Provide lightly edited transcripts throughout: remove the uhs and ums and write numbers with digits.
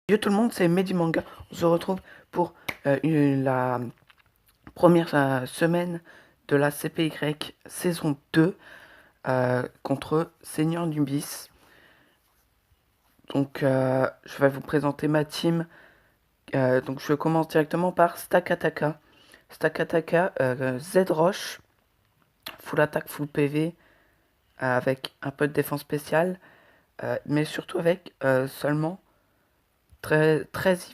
Yo tout le monde, c'est Medimanga. On se retrouve pour la première semaine de la CPY saison 2 contre Seigneur Nubis. Donc je vais vous présenter ma team. Donc je commence directement par Stakataka. Stakataka, Z-Roche, full attaque, full PV, avec un peu de défense spéciale, mais surtout avec seulement 13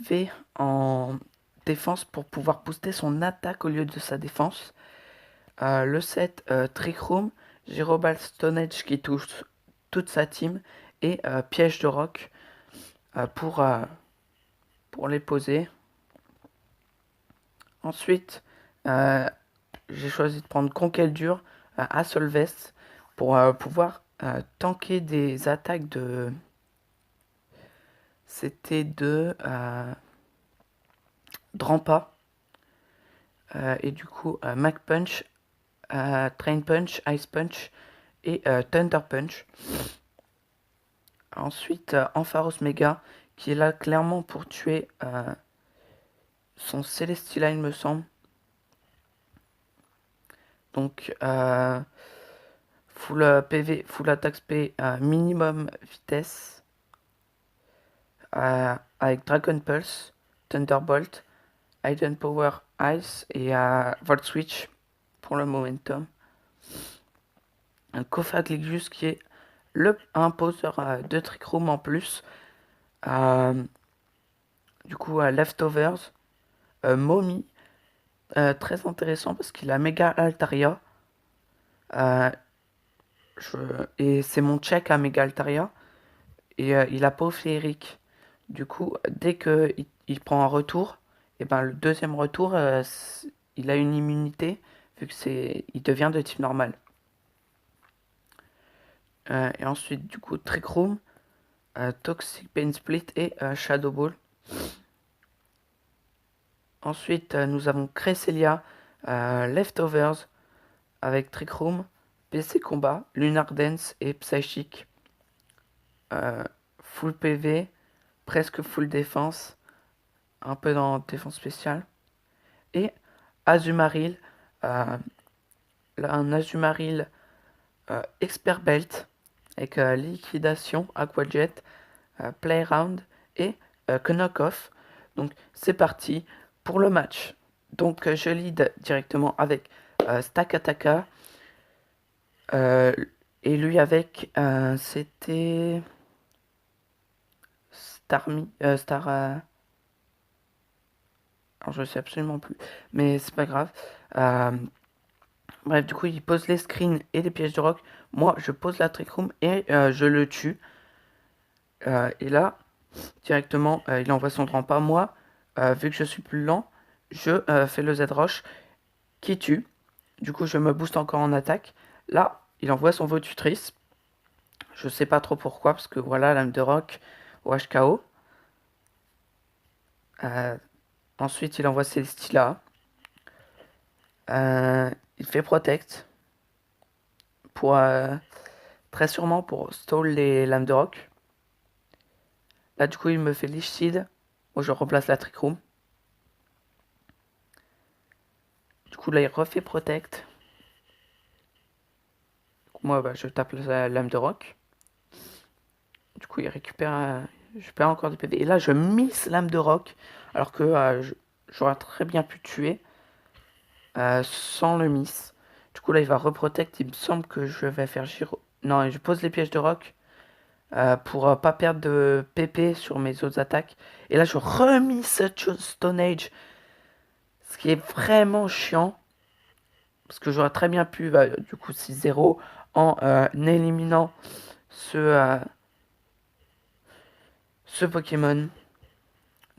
IV en défense pour pouvoir booster son attaque au lieu de sa défense. Le set Trick Room, Gyroball Stone Edge qui touche toute sa team et Piège de Rock pour les poser. Ensuite, j'ai choisi de prendre Conquête Dure à Solvest pour pouvoir tanker des attaques de. C'était de Drampa. Et du coup, Mac Punch, Train Punch, Ice Punch et Thunder Punch. Ensuite, Ampharos Mega, qui est là clairement pour tuer son Celesteela, il me semble. Donc, full PV, full attack SP, minimum vitesse, avec Dragon Pulse, Thunderbolt, Hidden Power Ice et Volt Switch pour le momentum. Un Cofagrigus qui est un poseur de Trick Room en plus. Du coup, Leftovers, Mommy, très intéressant parce qu'il a méga Altaria. Et c'est mon check à méga Altaria. Et il a pas féerique. Du coup, dès que il prend un retour, et ben le deuxième retour, il a une immunité vu que il devient de type normal. Et ensuite, du coup, Trick Room, Toxic Pain Split et Shadow Ball. Ensuite, nous avons Cresselia, Leftovers avec Trick Room, PC Combat, Lunar Dance et Psychic. Full PV, presque full défense, un peu dans défense spéciale. Et Azumarill, un Azumarill Expert Belt avec Liquidation, Aquajet, Playround et Knock-Off. Donc c'est parti pour le match. Donc je lead directement avec Stakataka. Et lui avec c'était Star. Alors je sais absolument plus, mais c'est pas grave. Bref, du coup il pose les screens et les pièges de rock. Moi je pose la trick room et je le tue. Et là directement il envoie son trempa. Moi vu que je suis plus lent, je fais le Z-Roche qui tue. Du coup je me booste encore en attaque. Là il envoie son Votutrice. Je sais pas trop pourquoi, parce que voilà, lame de rock au HKO. Ensuite, il envoie Celesteela. Il fait Protect. Pour, très sûrement pour stall les lames de rock. Là, du coup, il me fait Lich Seed. Moi, je remplace la Trick Room. Du coup, là, il refait Protect. Du coup, moi, je tape la lame de rock. Du coup, il récupère. Je perds encore du PV. Et là, je miss lame de rock. Alors que j'aurais très bien pu tuer sans le miss. Du coup, là, il va reprotect. Il me semble que je vais faire Giro. Non, je pose les pièges de rock pour pas perdre de PP sur mes autres attaques. Et là, je remis Stone Age. Ce qui est vraiment chiant. Parce que j'aurais très bien pu, du coup, 6-0 en éliminant ce Pokémon.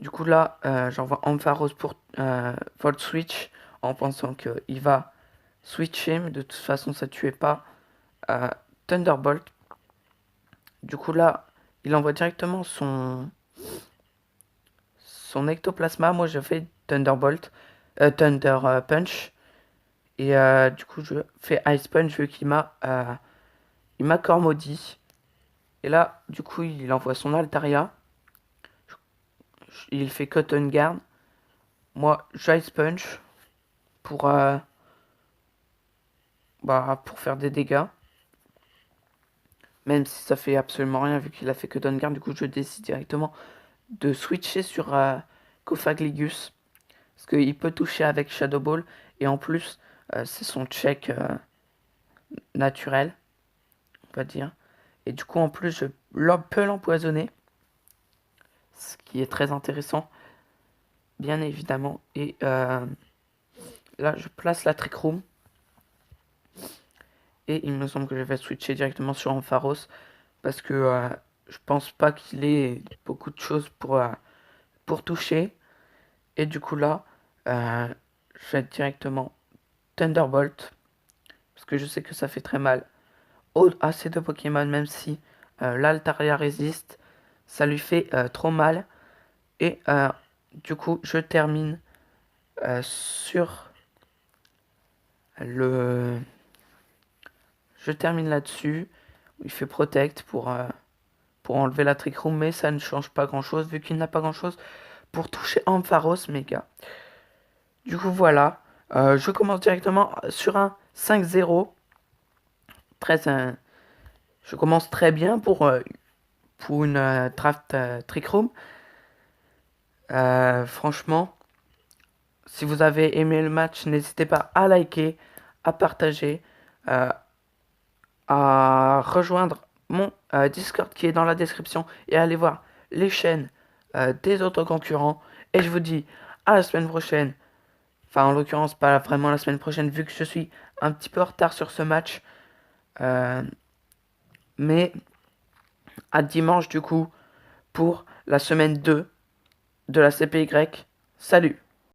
Du coup, là, j'envoie Ampharos pour Volt Switch en pensant qu'il va switcher. Mais de toute façon, ça tuait pas Thunderbolt. Du coup, là, il envoie directement son ectoplasma. Moi, je fais Thunderbolt, Thunder Punch. Et du coup, je fais Ice Punch vu qu'il m'a corps maudit. Et là, du coup, il envoie son Altaria. il fait Cotton Guard. Moi, Ice Punch pour, pour faire des dégâts. Même si ça fait absolument rien vu qu'il a fait Cotton Guard. Du coup, je décide directement de switcher sur Cofagrigus. Parce qu'il peut toucher avec Shadow Ball. Et en plus, c'est son check naturel, on va dire. Et du coup, en plus, je peux l'empoisonner. Ce qui est très intéressant, bien évidemment. Et là, je place la Trick Room. Et il me semble que je vais switcher directement sur Ampharos. Parce que je pense pas qu'il ait beaucoup de choses pour toucher. Et du coup, là, je vais directement Thunderbolt. Parce que je sais que ça fait très mal à ces deux Pokémon, même si l'Altaria résiste. Ça lui fait trop mal. Et du coup, je termine sur le... Je termine là-dessus. Il fait Protect pour enlever la Trick Room, mais ça ne change pas grand-chose, vu qu'il n'a pas grand-chose pour toucher Ampharos Mega. Du coup, voilà. Je commence directement sur un 5-0. Je commence très bien pour une draft Trick Room. Franchement, si vous avez aimé le match, n'hésitez pas à liker, à partager, à rejoindre mon Discord qui est dans la description et à aller voir les chaînes des autres concurrents. Et je vous dis à la semaine prochaine. Enfin, en l'occurrence, pas vraiment la semaine prochaine, vu que je suis un petit peu en retard sur ce match. Mais à dimanche, du coup, pour la semaine 2 de la CPY. Salut!